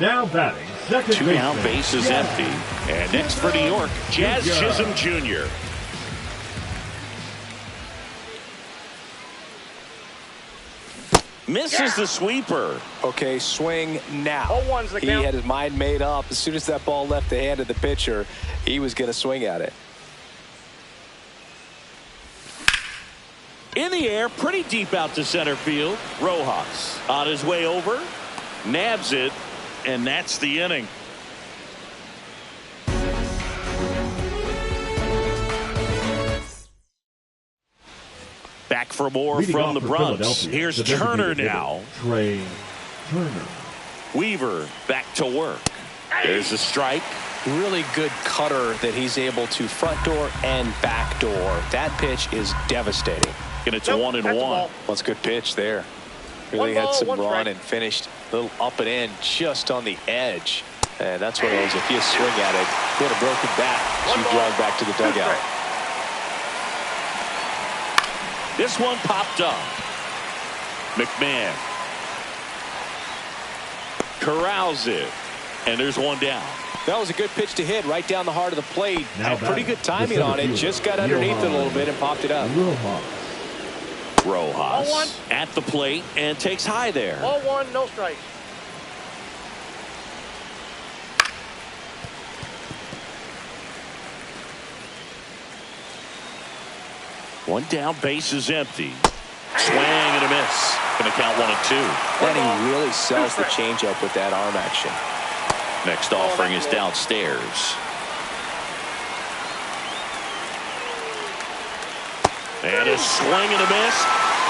Now batting, second 2 down, base is empty. And next for New York, Jazz Chisholm Jr. Misses the sweeper. Okay, swing now. 0-1's the He count. had his mind made up. As soon as that ball left the hand of the pitcher, he was going to swing at it. In the air, pretty deep out to center field. Rojas on his way over, nabs it, and that's the inning. Back for more Leading from off the for Bronx. Philadelphia, Here's the Turner designated hitter, now. Trey Turner. Weaver back to work. There's a strike. Really good cutter that he's able to front door and back door. That pitch is devastating. And it's 1-1. Well, it's a good pitch there. Really had some run strike. and finished a little up and in just on the edge. And that's what it is. If you swing at it, hit a broken bat, you drive back to the dugout. This one popped up. McMahon corrals it, and there's one down. That was a good pitch to hit right down the heart of the plate. Now Had pretty good timing on it. Just got underneath it a little bit and popped it up. Rojas at the plate and takes high there. 0-1, no strikes. One down, base is empty. Swing and a miss. Going to count 1-2. And he really sells the changeup with that arm action. Next offering is downstairs. And a swing and a miss.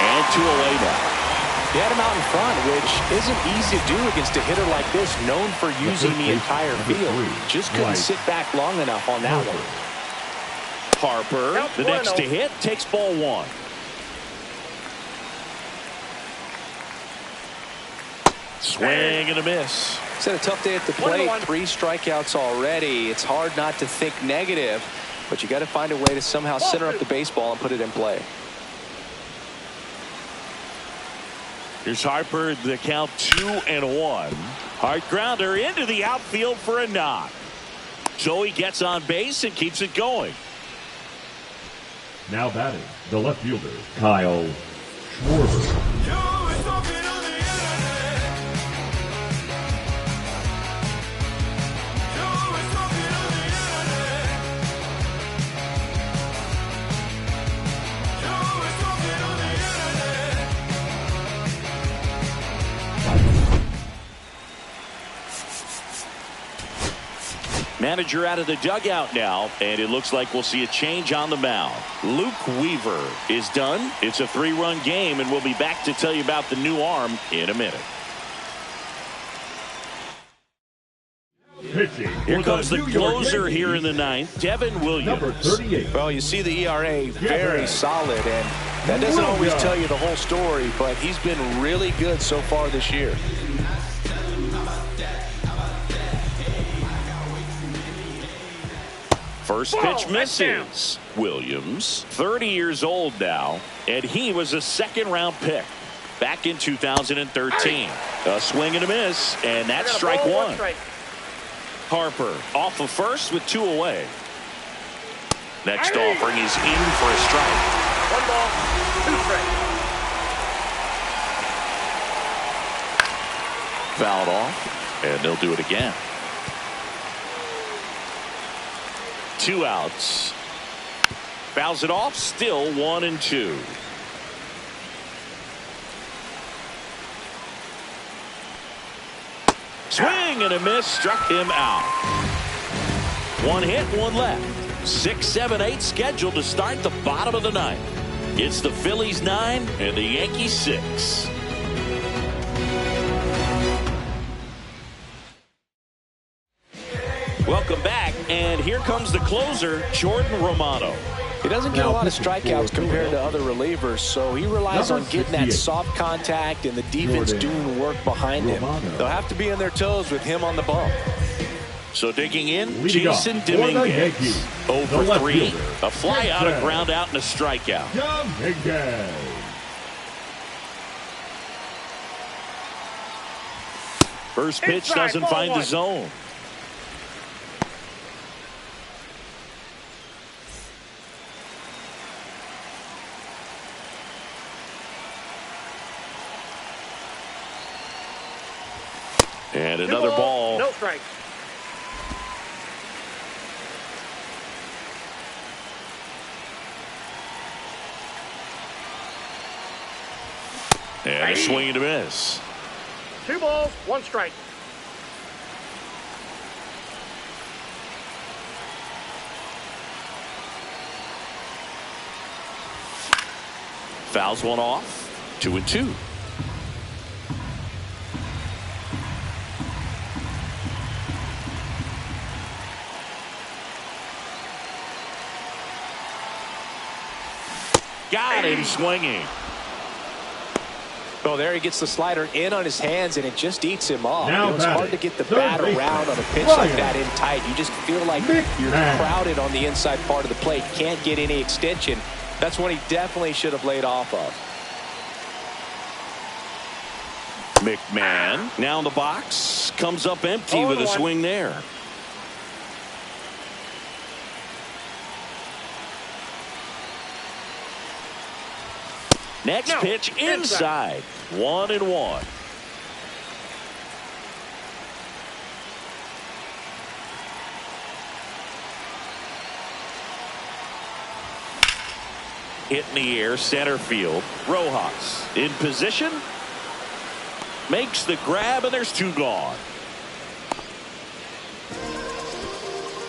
And 2 away now. He had him out in front, which isn't easy to do against a hitter like this, known for using the entire field. Just couldn't sit back long enough on that one. Harper, the next to hit, takes ball 1. Swing and a miss. It's had a tough day at the plate. 3 strikeouts already. It's hard not to think negative, but you got to find a way to somehow center up the baseball and put it in play. Here's Harper, the count 2-1. Hard grounder into the outfield for a knock. So he gets on base and keeps it going. Now batting, the left fielder, Kyle Schwarber. Manager out of the dugout now, and it looks like we'll see a change on the mound. Luke Weaver is done. It's a 3-run game, and we'll be back to tell you about the new arm in a minute. Here comes the closer here in the 9th, Devin Williams. Number 38. Well, you see the ERA very solid, and that doesn't always tell you the whole story, but he's been really good so far this year. First pitch misses. Williams, 30 years old now, and he was a 2nd-round pick back in 2013. A swing and a miss, and that's strike 1. Harper off of first with 2 away. Next offering is in for a strike. 1 ball, 2 strikes. Fouled off, and they'll do it again. 2 outs. Fouls it off, still 1-2. Swing and a miss, struck him out. 1 hit, 1 left. 6, 7, 8 scheduled to start the bottom of the 9th. It's the Phillies 9 and the Yankees 6. Welcome back, and here comes the closer, Jordan Romano. He doesn't get a lot of strikeouts compared to other relievers, so he relies on getting that soft contact and the defense doing work behind him. They'll have to be on their toes with him on the bump. So digging in, Jason Dominguez. 0 for 3, a fly out, a ground out, and a strikeout. Dominguez. First pitch doesn't find the zone. And another ball. No strike. And a swing and a miss. 2 balls, 1 strike. Fouls one off. 2-2. Got him swinging. Oh, there he gets the slider in on his hands, and it just eats him off. Now It's hard to get the bat around on a pitch like that in tight. You just feel like you're crowded on the inside part of the plate. Can't get any extension. That's one he definitely should have laid off of. McMahon now in the box. Comes up empty with a swing there. Next pitch inside. 1-1. Hit in the air, center field. Rojas in position. Makes the grab, and there's 2 gone.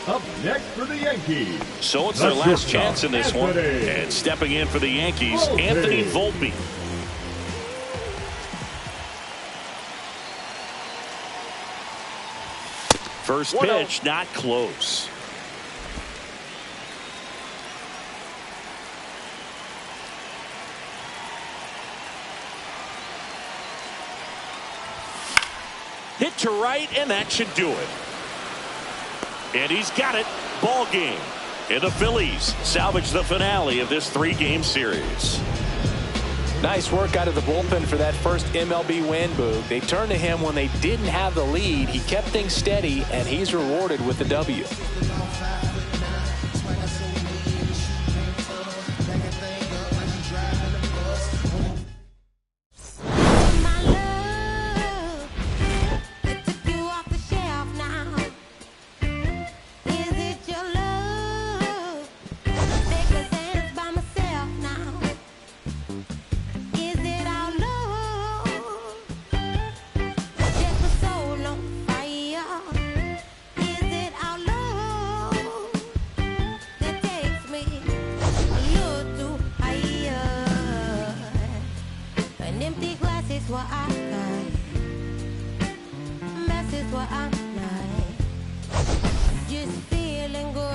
Up next for the Yankees. So it's their last chance in this one. And stepping in for the Yankees, Anthony Volpe. First pitch, not close. Hit to right, and that should do it. And he's got it. Ball game. And the Phillies salvage the finale of this 3-game series. Nice work out of the bullpen for that first MLB win, Boog. They turned to him when they didn't have the lead. He kept things steady, and he's rewarded with the W. Just feeling good.